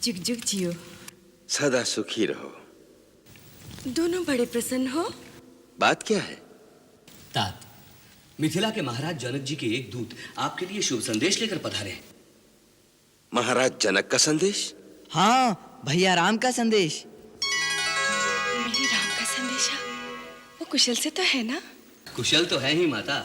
जुग जुग जियो, सदा सुखी रहो। दोनों बड़े प्रसन्न हो। बात क्या है? तात, मिथिला के महाराज जनक जी के एक दूत आपके लिए शुभ संदेश लेकर पधारे हैं। महाराज जनक का संदेश? हाँ भैया, राम का संदेश। मेरे राम का संदेशा? वो कुशल से तो है ना? कुशल तो है ही माता,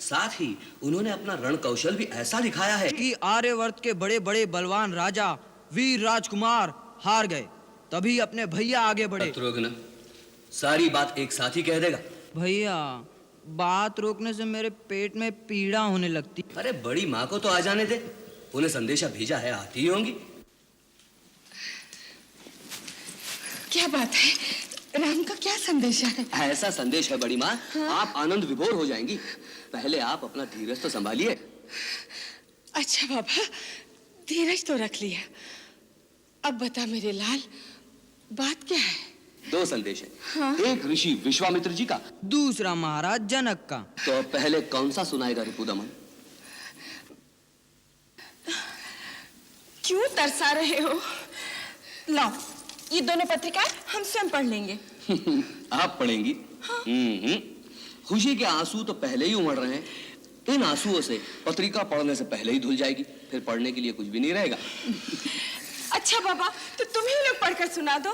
साथ ही उन्होंने अपना रण कौशल भी ऐसा दिखाया है कि आर्यवर्त के बड़े बड़े बलवान राजा वीर राजकुमार हार गए, तभी अपने भैया आगे बढ़े। शत्रुघ्न, सारी बात एक साथ ही कह देगा। भैया, बात रोकने से मेरे पेट में पीड़ा होने लगती। अरे बड़ी माँ को तो आ जाने दे, उन्हें संदेशा भेजा है, आती ही होंगी। क्या बात है? राम का क्या संदेशा है? ऐसा संदेश है बड़ी माँ, आप आनंद विभोर हो जाएंगी। पहले आप अपना धीरज तो संभालिए। अच्छा बाबा, धीरज तो रख लिया। अब बता मेरे लाल, बात क्या है? दो संदेश है, एक ऋषि विश्वामित्र जी का, दूसरा महाराज जनक का। तो पहले कौन सा सुनाएगा रिपुदमन? क्यों तरसा रहे हो? लाओ, ये दोनों पत्रिकाएं हम स्वयं पढ़ लेंगे। आप पढ़ेंगी? हाँ। खुशी के आंसू तो पहले ही उमड़ रहे हैं, इन आंसुओं से पत्रिका पढ़ने से पहले ही धुल जाएगी, फिर पढ़ने के लिए कुछ भी नहीं रहेगा। अच्छा बाबा, तो तुम ही लोग पढ़कर सुना दो,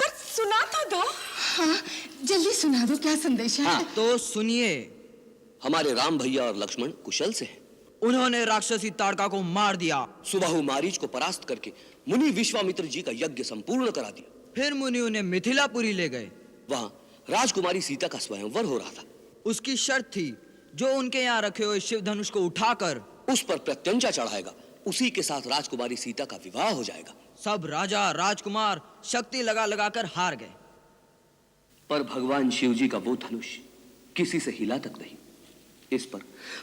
पर सुना तो दो। हाँ, जल्दी सुना दो, क्या संदेश है? हाँ। तो सुनिए। हमारे राम भैया और लक्ष्मण कुशल से हैं। उन्होंने राक्षसी ताड़का को मार दिया। सुबाहु मारीच को परास्त करके मुनि विश्वामित्र जी का यज्ञ संपूर्ण करा दिया। फिर मुनि उन्हें मिथिलापुरी ले गए। वहां राजकुमारी सीता का स्वयंवर हो रहा था। उसकी शर्त थी, जो उनके यहाँ रखे हुए शिव धनुष को उठाकर उस पर प्रत्यंचा चढ़ाएगा, उसी के साथ राजकुमारी सीता का विवाह हो जाएगा। सब राजा राजकुमार शक्ति लगा लगाकर हार गए। पर भगवान शिव जी का वो धनुष किसी से हिला तक नहीं। इस पर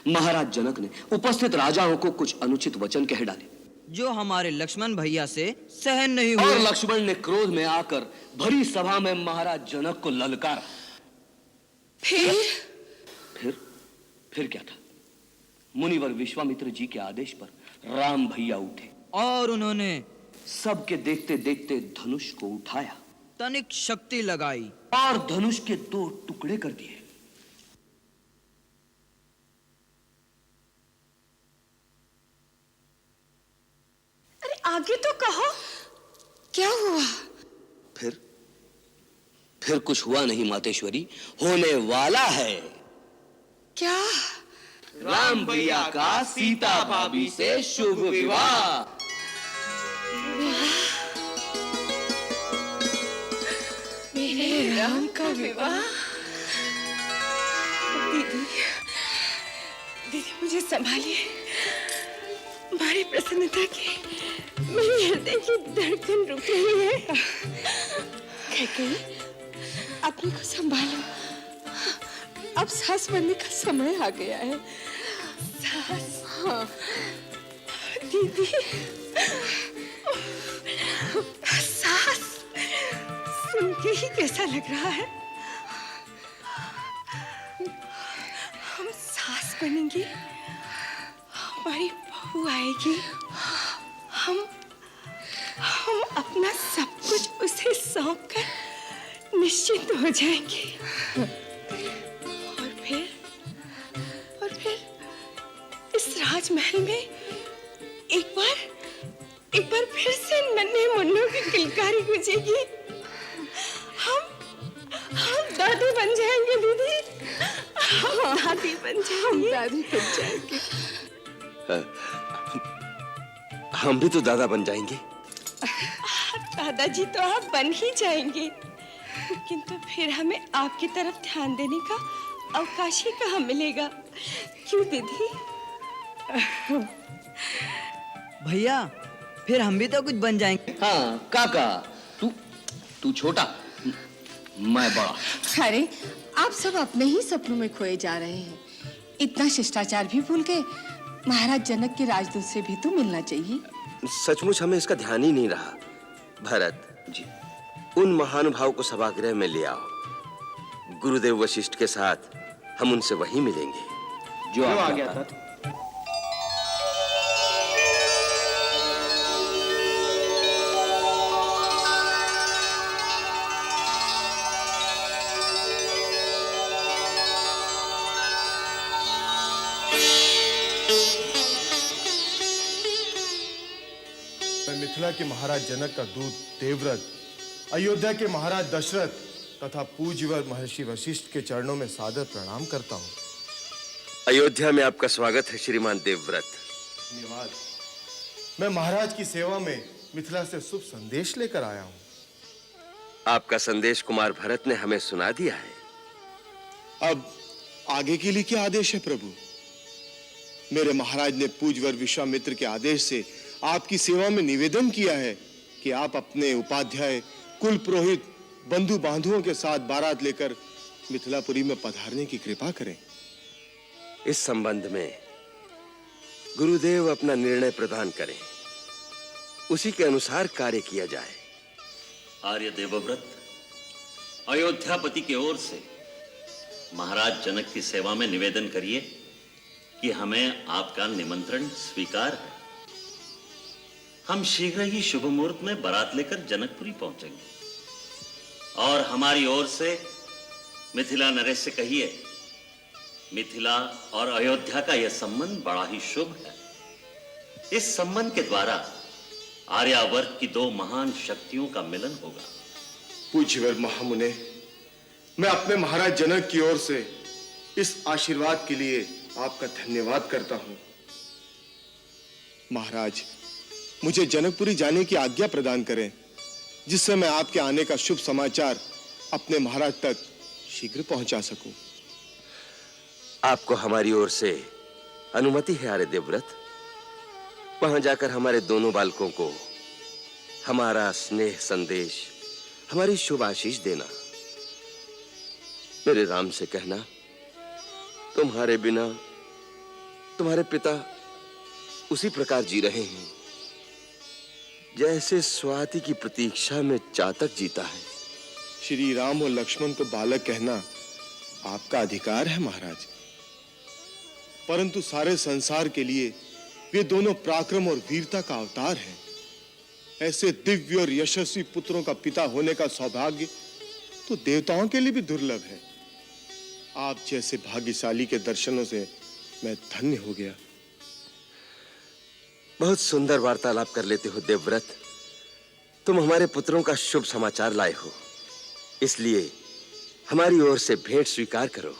महाराज जनक ने उपस्थित राजाओं को कुछ अनुचित वचन कह डाले, जो हमारे लक्ष्मण भैया से सहन नहीं हुए। और लक्ष्मण ने क्रोध में आकर भरी सभा में महाराज जनक को ललकारा। फिर क्या था? मुनिवर विश्वामित्र जी के आदेश पर राम भैया उठे और उन्होंने सबके देखते देखते धनुष को उठाया, तनिक शक्ति लगाई और धनुष के दो टुकड़े कर दिए। अरे आगे तो कहो, क्या हुआ? फिर कुछ हुआ नहीं मातेश्वरी, होने वाला है। क्या? राम भैया का सीता भाभी से शुभ विवाह। मेरे राम का विवाह? दीदी, दीदी मुझे संभालिए। बड़ी प्रसन्नता की मेरे हृदय की धड़कन रुक रही है। कैकेयी, अपने को संभालो, अब सास बनने का समय आ गया है। सास? हाँ दीदी, सास सुन के ही कैसा लग रहा है। हम सास बनेंगे, हमारी बहू आएगी, हम अपना सब कुछ उसे सौंप कर निश्चिंत हो जाएंगे। और फिर इस राजमहल में एक बार फिर से नन्हे मुन्नों की किलकारी गूंजेगी। हम दादी बन जाएंगे दीदी, हम दादी बन जाएंगे। हम भी तो दादा बन जाएंगे। दादाजी तो आप बन ही जाएंगे, किंतु फिर हमें आपकी तरफ ध्यान देने का अवकाश ही कहाँ मिलेगा, क्यों दीदी? भैया, फिर हम भी तो कुछ बन जाएंगे। हाँ काका, तू छोटा, मैं बड़ा। अरे आप सब अपने ही सपनों में खोए जा रहे हैं। इतना शिष्टाचार भी भूल गए। महाराज जनक के राजदूत से भी तो मिलना चाहिए। सचमुच हमें इसका ध्यान ही नहीं रहा। भरत जी, उन महानुभाव को सभागृह में ले आओ। गुरुदेव वशिष्ठ के साथ हम उनसे वहीं मिलेंगे। जो आ गया था। मिथिला के महाराज जनक का दूत देवव्रत, अयोध्या के महाराज दशरथ तथा पूज्यवर महर्षि वशिष्ठ के चरणों में सादर प्रणाम करता हूँ। अयोध्या में आपका स्वागत है श्रीमान देवव्रत। धन्यवाद। मैं महाराज की सेवा में मिथिला से शुभ संदेश लेकर आया हूँ। आपका संदेश कुमार भरत ने हमें सुना दिया है। अब आगे के लिए क्या आदेश है प्रभु? मेरे महाराज ने पूज्यवर विश्वामित्र के आदेश से आपकी सेवा में निवेदन किया है कि आप अपने उपाध्याय, कुल पुरोहित, बंधु बांधुओं के साथ बारात लेकर मिथिलापुरी में पधारने की कृपा करें। इस संबंध में गुरुदेव अपना निर्णय प्रदान करें, उसी के अनुसार कार्य किया जाए। आर्य देवव्रत, अयोध्यापति की ओर से महाराज जनक की सेवा में निवेदन करिए कि हमें आपका निमंत्रण स्वीकार है। हम शीघ्र ही शुभ मुहूर्त में बारात लेकर जनकपुरी पहुंचेंगे और हमारी ओर से मिथिला नरेश से कहिए, मिथिला और अयोध्या का यह संबंध बड़ा ही शुभ है। इस संबंध के द्वारा आर्यावर्त की दो महान शक्तियों का मिलन होगा। पूज्यवर महामुने, मैं अपने महाराज जनक की ओर से इस आशीर्वाद के लिए आपका धन्यवाद करता हूं। महाराज, मुझे जनकपुरी जाने की आज्ञा प्रदान करें, जिससे मैं आपके आने का शुभ समाचार अपने महाराज तक शीघ्र पहुंचा सकूं। आपको हमारी ओर से अनुमति है आर्य देवव्रत। वहां जाकर हमारे दोनों बालकों को हमारा स्नेह संदेश, हमारी शुभ आशीष देना। मेरे राम से कहना, तुम्हारे बिना तुम्हारे पिता उसी प्रकार जी रहे हैं जैसे स्वाति की प्रतीक्षा में चातक जीता है। श्री राम और लक्ष्मण को बालक कहना आपका अधिकार है महाराज, परंतु सारे संसार के लिए वे दोनों पराक्रम और वीरता का अवतार हैं। ऐसे दिव्य और यशस्वी पुत्रों का पिता होने का सौभाग्य तो देवताओं के लिए भी दुर्लभ है। आप जैसे भाग्यशाली के दर्शनों से मैं धन्य हो गया। बहुत सुंदर वार्तालाप कर लेते हो देवव्रत। तुम हमारे पुत्रों का शुभ समाचार लाए हो, इसलिए हमारी ओर से भेंट स्वीकार करो।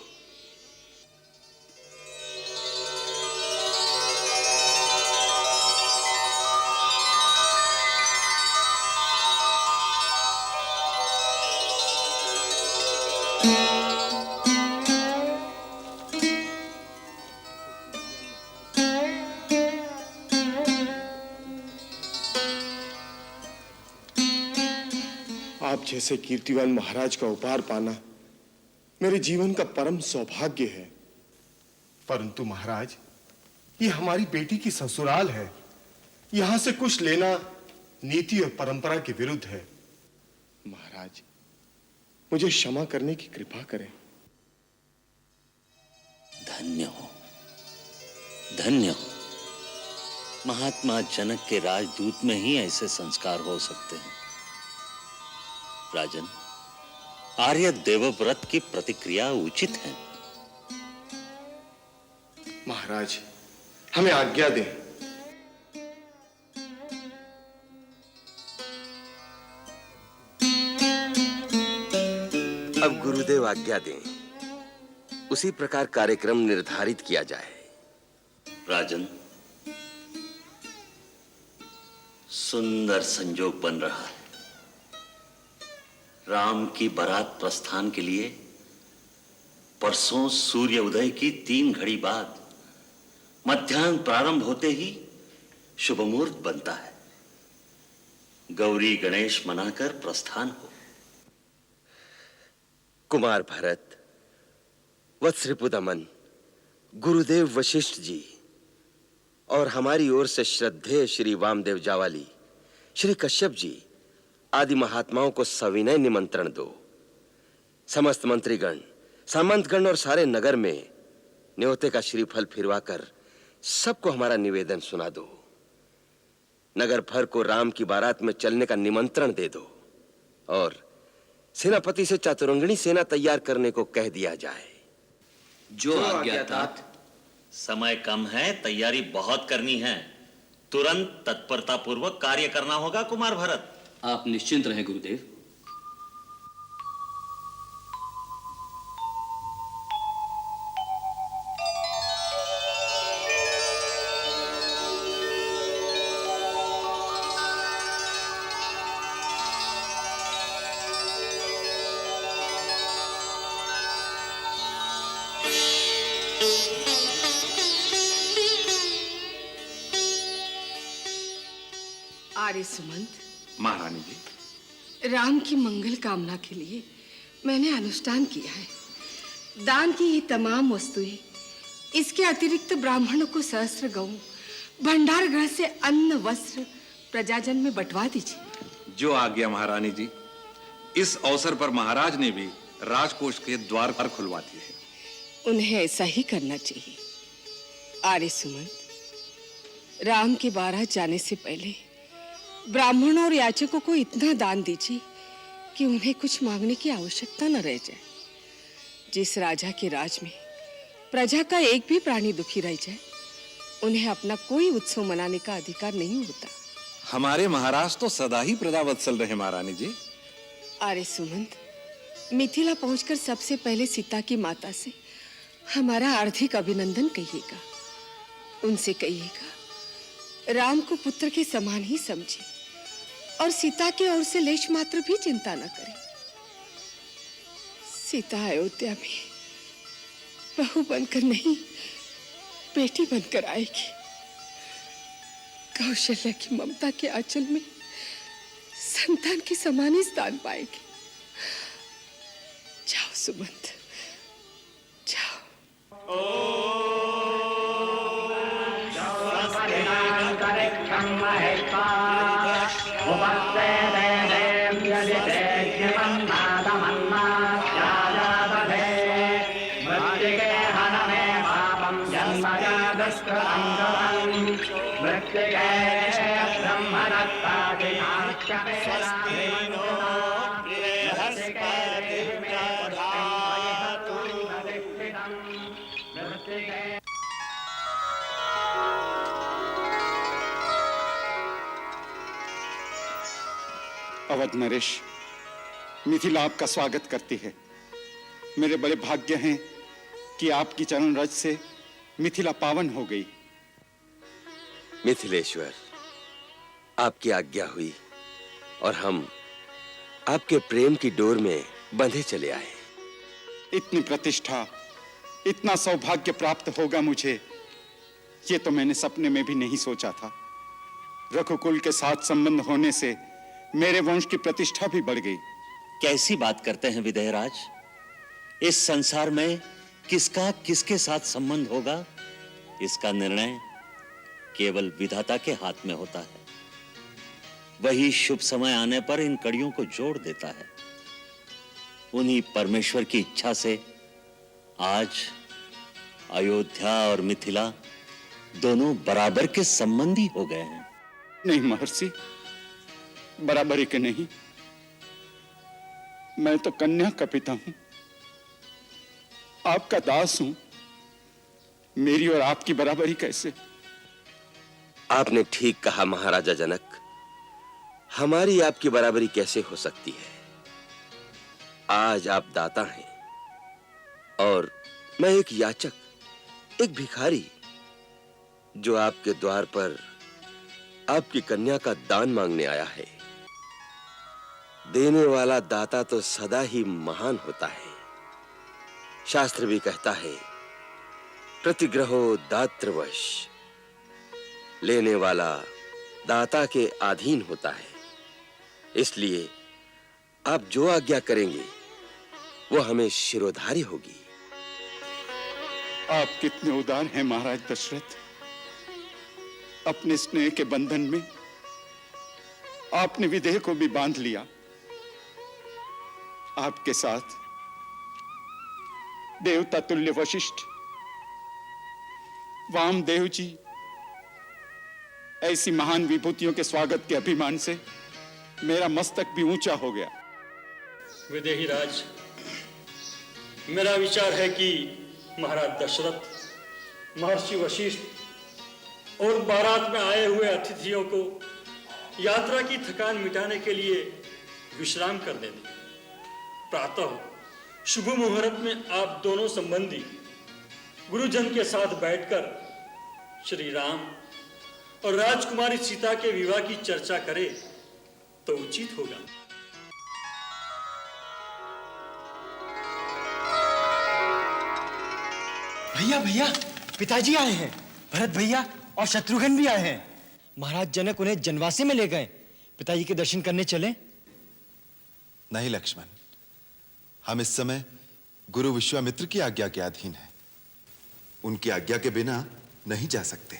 आप जैसे कीर्तिवान महाराज का उपहार पाना मेरे जीवन का परम सौभाग्य है। परंतु महाराज, ये हमारी बेटी की ससुराल है। यहां से कुछ लेना नीति और परंपरा के विरुद्ध है। महाराज, मुझे क्षमा करने की कृपा करें। धन्य हो, धन्य हो। महात्मा जनक के राजदूत में ही ऐसे संस्कार हो सकते हैं। राजन, आर्य देवव्रत की प्रतिक्रिया उचित है। महाराज, हमें आज्ञा दें। अब गुरुदेव आज्ञा दें, उसी प्रकार कार्यक्रम निर्धारित किया जाए। राजन, सुंदर संजोग बन रहा है। राम की बारात प्रस्थान के लिए परसों सूर्य उदय की 3 घड़ी बाद मध्याह्न प्रारंभ होते ही शुभ मुहूर्त बनता है। गौरी गणेश मनाकर प्रस्थान हो। कुमार भरत, वत्सरिपुदमन, गुरुदेव वशिष्ठ जी और हमारी ओर से श्रद्धेय श्री वामदेव जावाली, श्री कश्यप जी आदि महात्माओं को सविनय निमंत्रण दो। समस्त मंत्रीगण, सामंतगण और सारे नगर में न्योते का श्रीफल फिरवाकर सबको हमारा निवेदन सुना दो। नगर भर को राम की बारात में चलने का निमंत्रण दे दो और सेनापति से चातुरंगिणी सेना तैयार करने को कह दिया जाए। जो आज्ञा तात। समय कम है, तैयारी बहुत करनी है। तुरंत तत्परता पूर्वक कार्य करना होगा कुमार भरत। आप निश्चिंत रहें गुरुदेव। आर्य सुमंत, महारानी जी, राम की मंगल कामना के लिए मैंने अनुष्ठान किया है। दान की ये तमाम वस्तुएं, इसके अतिरिक्त ब्राह्मणों को सहस्त्र गऊ, भंडार गृह से अन्न वस्त्र प्रजाजन में बंटवा दीजिए। जो आज्ञा महारानी जी। इस अवसर पर महाराज ने भी राजकोष के द्वार पर खुलवा दिए हैं। उन्हें ऐसा ही करना चाहिए। आर्य सुमंत, राम के बारात जाने से पहले ब्राह्मणों और याचकों को इतना दान दीजिए कि उन्हें कुछ मांगने की आवश्यकता न रह जाए। जिस राजा के राज में प्रजा का एक भी प्राणी दुखी रह जाए, उन्हें अपना कोई उत्सव मनाने का अधिकार नहीं होता। हमारे महाराज तो सदा ही प्रजावत्सल रहे महारानी जी। आर्य सुमंत, मिथिला पहुंचकर सबसे पहले सीता की माता से हमारा हार्दिक अभिनंदन कहिएगा। उनसे कहिएगा राम को पुत्र के समान ही समझे और सीता की ओर से लेश मात्र भी चिंता न करे। सीता अयोध्या में बहू बनकर नहीं, बेटी बनकर आएगी। कौशल्या की ममता के आंचल में संतान के समान ही स्थान पाएगी। जाओ सुमंत, जाओ। अवध नरेश, मिथिला आपका स्वागत करती है। मेरे बड़े भाग्य हैं कि आपकी चरण रज से मिथिला पावन हो गई। मिथिलेश्वर, आपकी आज्ञा हुई और हम आपके प्रेम की डोर में बंधे चले आए। इतनी प्रतिष्ठा, इतना सौभाग्य प्राप्त होगा मुझे, ये तो मैंने सपने में भी नहीं सोचा था। रघुकुल के साथ संबंध होने से मेरे वंश की प्रतिष्ठा भी बढ़ गई। कैसी बात करते हैं विदेहराज? इस संसार में किसका किसके साथ संबंध होगा, इसका निर्णय केवल विधाता के हाथ में होता है। वही शुभ समय आने पर इन कड़ियों को जोड़ देता है। उन्हीं परमेश्वर की इच्छा से आज अयोध्या और मिथिला दोनों बराबर के संबंधी हो गए हैं। नहीं महर्षि, बराबरी के नहीं। मैं तो कन्या का पिता हूं, आपका दास हूं। मेरी और आपकी बराबरी कैसे? आपने ठीक कहा महाराजा जनक, हमारी आपकी बराबरी कैसे हो सकती है? आज आप दाता हैं और मैं एक याचक, एक भिखारी, जो आपके द्वार पर आपकी कन्या का दान मांगने आया है। देने वाला दाता तो सदा ही महान होता है। शास्त्र भी कहता है, प्रतिग्रहो दातृवश। लेने वाला दाता के अधीन होता है। इसलिए आप जो आज्ञा करेंगे वो हमें शिरोधार्य होगी। आप कितने उदार हैं महाराज दशरथ। अपने स्नेह के बंधन में आपने विदेह को भी बांध लिया। आपके साथ देवता तुल्य वशिष्ठ, वामदेव जी, ऐसी महान विभूतियों के स्वागत के अभिमान से मेरा मस्तक भी ऊंचा हो गया। विदेही राज, मेरा विचार है कि महाराज दशरथ, महर्षि वशिष्ठ और बारात में आए हुए अतिथियों को यात्रा की थकान मिटाने के लिए विश्राम करने दें। प्रातः शुभ मुहूर्त में आप दोनों संबंधी गुरुजन के साथ बैठकर श्री राम और राजकुमारी सीता के विवाह की चर्चा करें तो उचित होगा। भैया भैया, पिताजी आए हैं। भरत भैया और शत्रुघ्न भी आए हैं। महाराज जनक उन्हें जनवासी में ले गए। पिताजी के दर्शन करने चले? नहीं लक्ष्मण, हम इस समय गुरु विश्वामित्र की आज्ञा के अधीन हैं। उनकी आज्ञा के बिना नहीं जा सकते।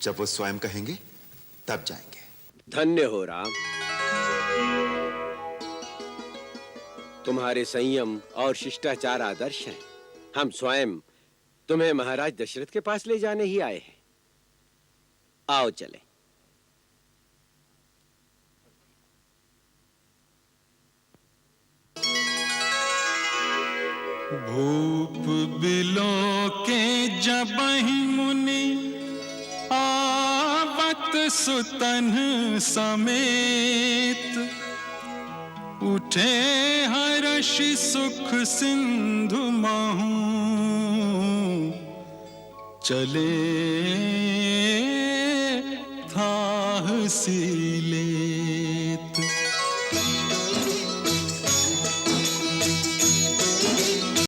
जब वो स्वयं कहेंगे तब जाएंगे। धन्य हो राम, तुम्हारे संयम और शिष्टाचार आदर्श हैं। हम स्वयं तुम्हें महाराज दशरथ के पास ले जाने ही आए हैं। आओ चले। भूप बिलो के जबहि मुनि आवत सुतन समेत, उठे हर्षि सुख सिंधु महु, चले थाह सीले।